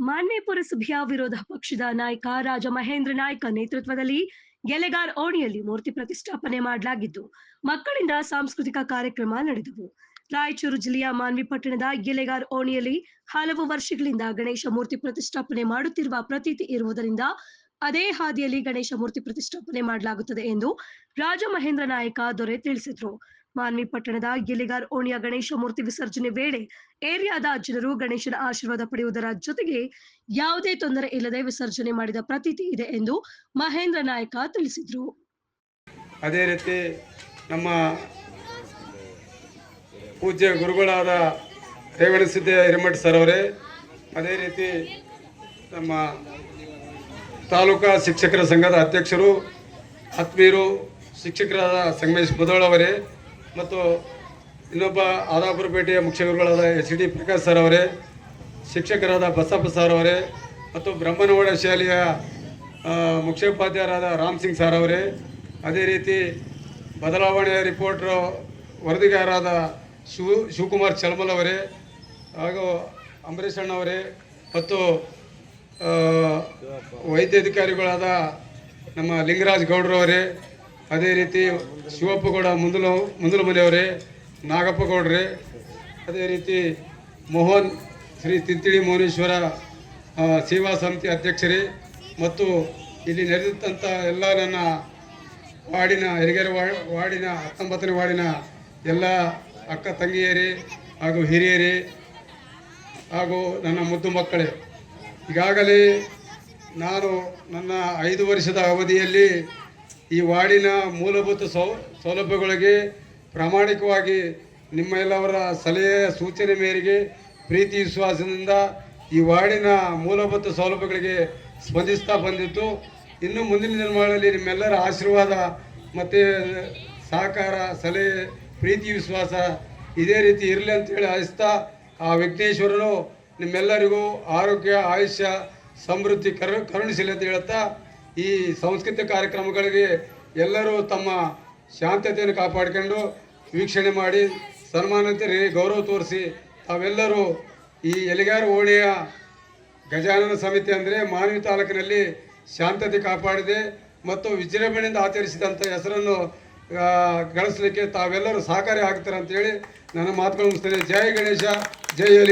ಮಾನ್ವಿ ಪುರಸಭೆಯ ವಿರೋಧ ಪಕ್ಷದ ನಾಯಕ ರಾಜ ಮಹೇಂದ್ರ ನಾಯ್ಕ ನೇತೃತ್ವದಲ್ಲಿ ಗೆಲೆಗಾರ್ ಓಣಿಯಲ್ಲಿ ಮೂರ್ತಿ ಪ್ರತಿಷ್ಠಾಪನೆ ಮಾಡಲಾಗಿದ್ದು ಮಕ್ಕಳಿಂದ ಸಾಂಸ್ಕೃತಿಕ ಕಾರ್ಯಕ್ರಮ ನಡೆದವು. ರಾಯಚೂರು ಜಿಲ್ಲೆಯ ಮಾನ್ವಿ ಪಟ್ಟಣದ ಗೆಲೆಗಾರ್ ಓಣಿಯಲ್ಲಿ ಹಲವು ವರ್ಷಗಳಿಂದ ಗಣೇಶ ಮೂರ್ತಿ ಪ್ರತಿಷ್ಠಾಪನೆ ಮಾಡುತ್ತಿರುವ ಪ್ರತೀತಿ ಇರುವುದರಿಂದ ಅದೇ ಹಾದಿಯಲ್ಲಿ ಗಣೇಶ ಮೂರ್ತಿ ಪ್ರತಿಷ್ಠಾಪನೆ ಮಾಡಲಾಗುತ್ತದೆ ಎಂದು ರಾಜ ಮಹೇಂದ್ರ ನಾಯಕ ದೊರೆ ತಿಳಿಸಿದರು. ಮಾನ್ವಿ ಪಟ್ಟಣದ ಗೆಲೆಗಾರ್ ಓಣಿಯ ಗಣೇಶ ಮೂರ್ತಿ ವಿಸರ್ಜನೆ ವೇಳೆ ಏರಿಯಾದ ಜನರು ಗಣೇಶನ ಆಶೀರ್ವಾದ ಪಡೆಯುವುದರ ಜೊತೆಗೆ ಯಾವುದೇ ತೊಂದರೆ ಇಲ್ಲದೆ ವಿಸರ್ಜನೆ ಮಾಡಿದ ಪ್ರತೀತಿ ಇದೆ ಎಂದು ಮಹೇಂದ್ರ ನಾಯಕ ತಿಳಿಸಿದರು. ಅದೇ ರೀತಿ ನಮ್ಮ ಪೂಜ್ಯ ಗುರುಗಳಾದ ರೇವಣಸಿದ್ದೇಶ್ವರ ಹಿರೇಮಠ ಸರ್ ಅವರೇ, ಅದೇ ರೀತಿ ನಮ್ಮ ತಾಲೂಕಾ ಶಿಕ್ಷಕರ ಸಂಘದ ಅಧ್ಯಕ್ಷರು ಆತ್ಮೀಯರು ಶಿಕ್ಷಕರಾದ ಸಂಗಮೇಶ್ ಬುದೋಳ ಅವರೇ ಮತ್ತು ಇನ್ನೊಬ್ಬ ಆದಾಪುರಪೇಟೆಯ ಮುಖ್ಯ ಗುರುಗಳಾದ HD ಪ್ರಕಾಶ್ ಸರ್ ಅವರೇ, ಶಿಕ್ಷಕರಾದ ಬಸಪ್ಪ ಸರ್ ಅವರೇ ಮತ್ತು ಬ್ರಹ್ಮನವಾಡ ಶಾಲೆಯ ಮುಖ್ಯೋಪಾಧ್ಯಾಯರಾದ ರಾಮ್ ಸಿಂಗ್ ಸರ್ ಅವರೇ, ಅದೇ ರೀತಿ ಬದಲಾವಣೆಯ ರಿಪೋರ್ಟರ್ ವರದಿಗಾರರಾದ ಶಿವಕುಮಾರ್ ಚಲ್ಮಲ್ ಅವರೇ ಹಾಗೂ ಅಂಬರೀಷ್ ಅಣ್ಣವರೇ ಮತ್ತು ವೈದ್ಯಾಧಿಕಾರಿಗಳಾದ ನಮ್ಮ ಲಿಂಗರಾಜ್ ಗೌಡ್ರವರೇ, ಅದೇ ರೀತಿ ಶಿವಪ್ಪಗೌಡ ಮುಂದಲ ಮನೆಯವರೇ, ನಾಗಪ್ಪ ಗೌಡ್ರೆ, ಅದೇ ರೀತಿ ಮೋಹನ್ ಶ್ರೀ ತಿಂತಿಳಿ ಮೌನೇಶ್ವರ ಸೇವಾ ಸಮಿತಿ ಅಧ್ಯಕ್ಷರೇ ಮತ್ತು ಇಲ್ಲಿ ನಡೆದಂಥ ಎಲ್ಲ ನನ್ನ ವಾರ್ಡಿನ ಹಿರಿಗೆರೆ ವಾರ್ಡಿನ 19ನೇ ವಾರ್ಡಿನ ಎಲ್ಲ ಅಕ್ಕ ತಂಗಿಯರೇ ಹಾಗೂ ಹಿರಿಯರೇ ಹಾಗೂ ನನ್ನ ಮುದ್ದು ಮಕ್ಕಳೇ, ಈಗಾಗಲೇ ನಾನು ನನ್ನ 5 ವರ್ಷದ ಅವಧಿಯಲ್ಲಿ ಈ ವಾರ್ಡಿನ ಮೂಲಭೂತ ಸೌಲಭ್ಯಗಳಿಗೆ ಪ್ರಾಮಾಣಿಕವಾಗಿ ನಿಮ್ಮ ಎಲ್ಲವರ ಸಲಹೆ ಸೂಚನೆ ಮೇರೆಗೆ ಪ್ರೀತಿ ವಿಶ್ವಾಸದಿಂದ ಈ ವಾರ್ಡಿನ ಮೂಲಭೂತ ಸೌಲಭ್ಯಗಳಿಗೆ ಸ್ಪಂದಿಸ್ತಾ ಬಂದಿದ್ದು, ಇನ್ನು ಮುಂದಿನ ದಿನಗಳಲ್ಲಿ ನಿಮ್ಮೆಲ್ಲರ ಆಶೀರ್ವಾದ ಮತ್ತು ಸಹಕಾರ, ಸಲಹೆ, ಪ್ರೀತಿ ವಿಶ್ವಾಸ ಇದೇ ರೀತಿ ಇರಲಿ ಅಂತೇಳಿ ಆಶಿಸ್ತಾ ಆ ವಿಘ್ನೇಶ್ವರನು ನಿಮ್ಮೆಲ್ಲರಿಗೂ ಆರೋಗ್ಯ, ಆಯುಷ್ಯ, ಸಮೃದ್ಧಿ ಕರುಣಿಸಲಿ ಅಂತ ಹೇಳ್ತಾ ಈ ಸಾಂಸ್ಕೃತಿಕ ಕಾರ್ಯಕ್ರಮಗಳಿಗೆ ಎಲ್ಲರೂ ತಮ್ಮ ಶಾಂತತೆಯನ್ನು ಕಾಪಾಡಿಕೊಂಡು ವೀಕ್ಷಣೆ ಮಾಡಿ ಸನ್ಮಾನಿತರಿ ಗೌರವ ತೋರಿಸಿ ತಾವೆಲ್ಲರೂ ಈ ಎಲೆಗಾರ ಓಣಿಯ ಗಜಾನನ ಸಮಿತಿ ಅಂದರೆ ಮಾನ್ವಿ ತಾಲೂಕಿನಲ್ಲಿ ಶಾಂತತೆ ಕಾಪಾಡಿದೆ ಮತ್ತು ವಿಜೃಂಭಣೆಯಿಂದ ಆಚರಿಸಿದಂಥ ಹೆಸರನ್ನು ಗಳಿಸಲಿಕ್ಕೆ ತಾವೆಲ್ಲರೂ ಸಹಕಾರಿ ಆಗ್ತಾರೆ ಅಂತೇಳಿ ನನ್ನ ಮಾತುಗಳು ಮುಗಿಸ್ತೇನೆ. ಜೈ ಗಣೇಶ, ಜೈ